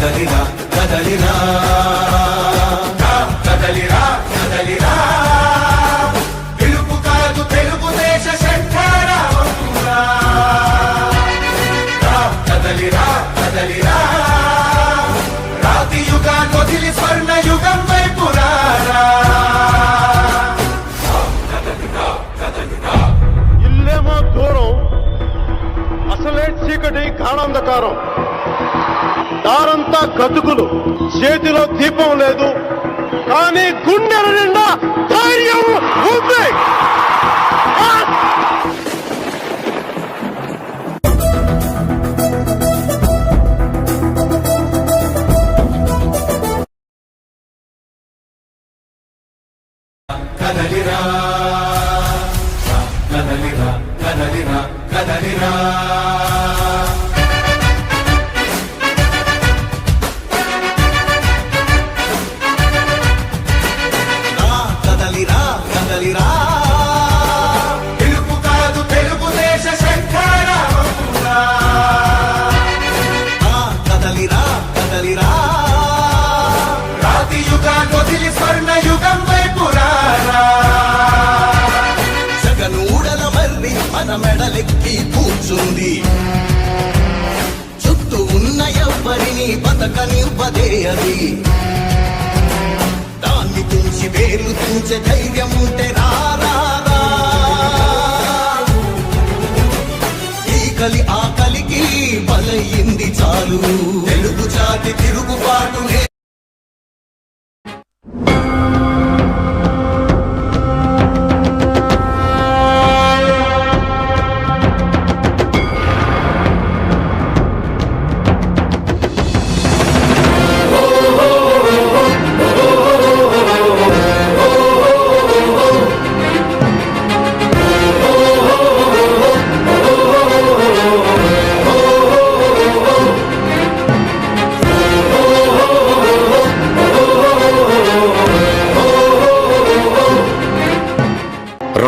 కదలిరా కదలిరా కదలిరా కదలిరా పిలుపు కాదు తెలుగుదేశ శంఖారావమురా కదలిరా కదలిరా రాతి యుగాన్ని వదిలి స్వర్ణ యుగం వైపు రారా ఇల్లేమో దూరం అసలే చీకటి గాఢాంధకారం దారంతా గతుకులు చేతిలో దీపం లేదు కానీ గుండెల నిండా ధైర్యం ఉంది కదలిరా కదలిరా కదలిరా కదలిరా కదలిరా కదలిరా పిలుపు కాదు తెలుగుదేశ శంఖారావమురా కదలిరా కదలిరా రాతి యుగాన్ని వదిలి స్వర్ణ యుగం వైపు రారా జగనూడల మర్రి మన మెడలెక్కి కూర్చుంది చుట్టూ ఉన్న ఎవ్వరిని బతకనివ్వదే అది దాన్ని తుంచి వేలు తుంచే ధైర్యం ఉంటే రారా ఈ కలి ఆ కలికి బలయింది చాలు తెలుగు జాతి తిరుగుబాటు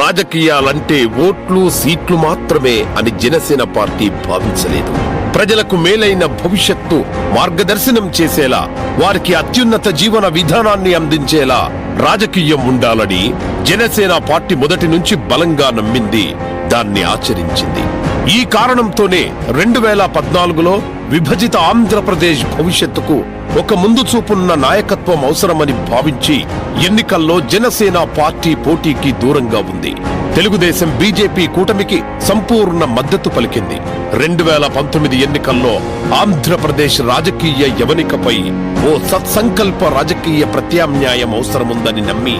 రాజకీయాలంటే ఓట్లు సీట్లు మాత్రమే అని జనసేన పార్టీ భావించలేదు. ప్రజలకు మేలైన భవిష్యత్తు మార్గదర్శనం చేసేలా వారికి అత్యున్నత జీవన విధానాన్ని అందించేలా రాజకీయం ఉండాలని జనసేన పార్టీ మొదటి నుంచి బలంగా నమ్మింది, దాన్ని ఆచరించింది. ఈ కారణంతోనే 2014లో విభజిత ఆంధ్రప్రదేశ్ భవిష్యత్తుకు ఒక ముందు చూపున్న నాయకత్వం అవసరమని భావించి ఎన్నికల్లో జనసేన పార్టీ పోటీకి దూరంగా ఉంది. తెలుగుదేశం బీజేపీ కూటమికి సంపూర్ణ మద్దతు పలికింది. 2019 ఎన్నికల్లో ఆంధ్రప్రదేశ్ రాజకీయ యవనికపై ఓ సత్సంకల్ప రాజకీయ ప్రత్యామ్నాయం అవసరముందని నమ్మి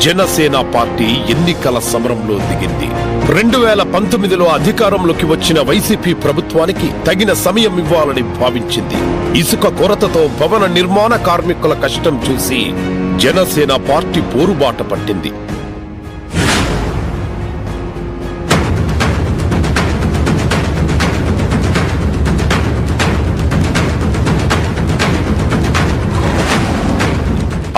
జనసేన పార్టీ ఎన్నికల సమరంలో దిగింది. 2019లో అధికారంలోకి వచ్చిన వైసీపీ ప్రభుత్వానికి తగిన సమయం ఇవ్వాలని భావించింది. ఇసుక కొరతతో భవన నిర్మాణ కార్మికుల కష్టం చూసి జనసేన పార్టీ పోరుబాట పట్టింది.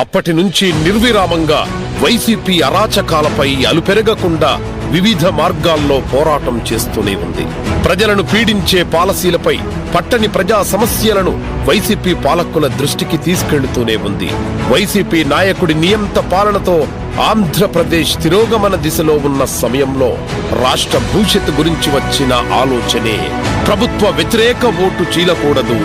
అప్పటి నుంచి నిర్విరామంగా వైసీపీ అరాచకాలపై అలుపెరగకుండా వివిధ మార్గాల్లో పోరాటం చేస్తూనే ఉంది. ప్రజలను పీడించే పాలసీలపై పట్టని ప్రజా సమస్యలను వైసీపీ పాలకుల దృష్టికి తీసుకెళ్తూనే ఉంది. వైసీపీ నాయకుడి నియంత పాలనతో ఆంధ్రప్రదేశ్ తిరోగమన దిశలో ఉన్న సమయంలో రాష్ట్ర భవిష్యత్తు గురించి వచ్చిన ఆలోచనే ప్రభుత్వ వ్యతిరేక ఓటు చీలకూడదు,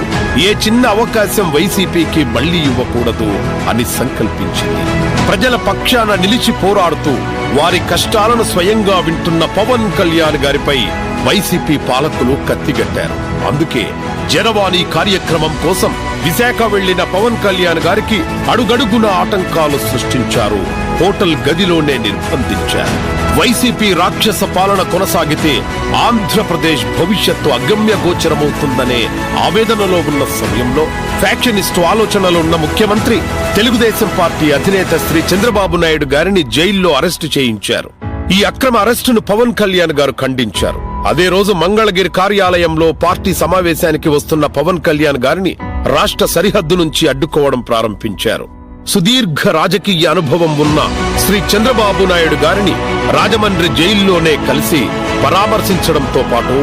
ఏ చిన్న అవకాశం వైసీపీకి మళ్లీ ఇవ్వకూడదు అని సంకల్పించింది. ప్రజల పక్షాన నిలిచి పోరాడుతూ వారి కష్టాలను స్వయంగా వింటున్న పవన్ కళ్యాణ్ గారిపై వైసీపీ పాలకులు కత్తిగట్టారు. అందుకే జనవాణి కార్యక్రమం కోసం విశాఖ వెళ్లిన పవన్ కళ్యాణ్ గారికి అడుగడుగున ఆటంకాలు సృష్టించారు, హోటల్ గదిలోనే నిర్బంధించారు. వైసీపీ రాక్షస పాలన కొనసాగితే ఆంధ్రప్రదేశ్ భవిష్యత్తు అగమ్య గోచరమవుతుందనే ఆవేదనలో ఉన్న సమయంలో ఫ్యాక్షనిస్టు ఆలోచనలున్న ముఖ్యమంత్రి తెలుగుదేశం పార్టీ అధినేత శ్రీ చంద్రబాబు నాయుడు గారిని జైల్లో అరెస్టు చేయించారు. ఈ అక్రమ అరెస్టును పవన్ కళ్యాణ్ గారు ఖండించారు. అదే రోజు మంగళగిరి కార్యాలయంలో పార్టీ సమావేశానికి వస్తున్న పవన్ కళ్యాణ్ గారిని రాష్ట్ర సరిహద్దు నుంచి అడ్డుకోవడం ప్రారంభించారు. సుదీర్ఘ రాజకీయ అనుభవం ఉన్న శ్రీ చంద్రబాబు నాయుడు గారిని రాజమండ్రి జైల్లోనే కలిసి పరామర్శించడంతో పాటు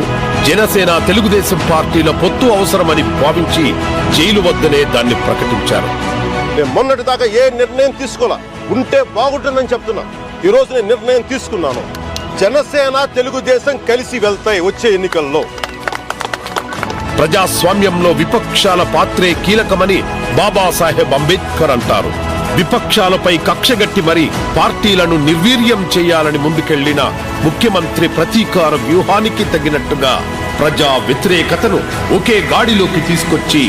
జనసేన తెలుగుదేశం పార్టీల పొత్తు అవసరమని భావించి జైలు వద్దనే దాన్ని ప్రకటించారు. నేను మొన్నటి దాకా ఏ నిర్ణయం తీసుకోలే, ఉంటే బాగుంటుందని చెప్తున్నా. ఈ రోజు నేను నిర్ణయం తీసుకున్నాను. జనసేన తెలుగుదేశం కలిసి వెళ్తాయి వచ్చే ఎన్నికల్లో. ప్రజాస్వామ్యంలో విపక్షాల పాత్రే కీలకమని బాబాసాహెబ్ అంబేద్కర్ అంటారు. విపక్షాలపై కక్షగట్టి మరి పార్టీలను నిర్వీర్యం చేయాలని ముందుకెళ్లిన ముఖ్యమంత్రి ప్రతీకార వ్యూహానికి తగినట్టుగా ప్రజా వ్యతిరేకతను ఒకే గాడిలోకి తీసుకొచ్చి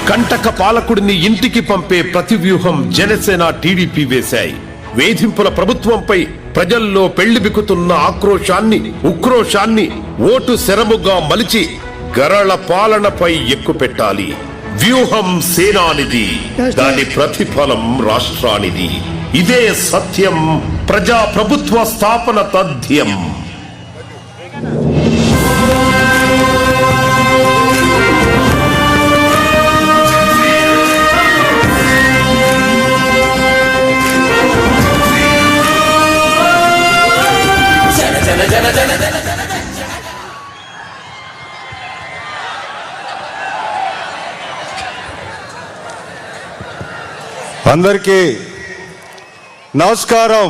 కంటక పాలకుడిని ఇంటికి పంపే ప్రతి వ్యూహం జనసేన టీడీపీ వేశాయి. వేధింపుల ప్రభుత్వంపై ప్రజల్లో పెళ్లిబికుతున్న ఉక్రోషాన్ని ఓటు శరముగా మలిచి గరళ పాలనపై ఎక్కుపెట్టాలి. వ్యూహం సేనానిది, దాని ప్రతిఫలం రాష్ట్రానిది. ఇదే సత్యం, ప్రజా ప్రభుత్వ స్థాపన తథ్యం. అందరికీ నమస్కారం.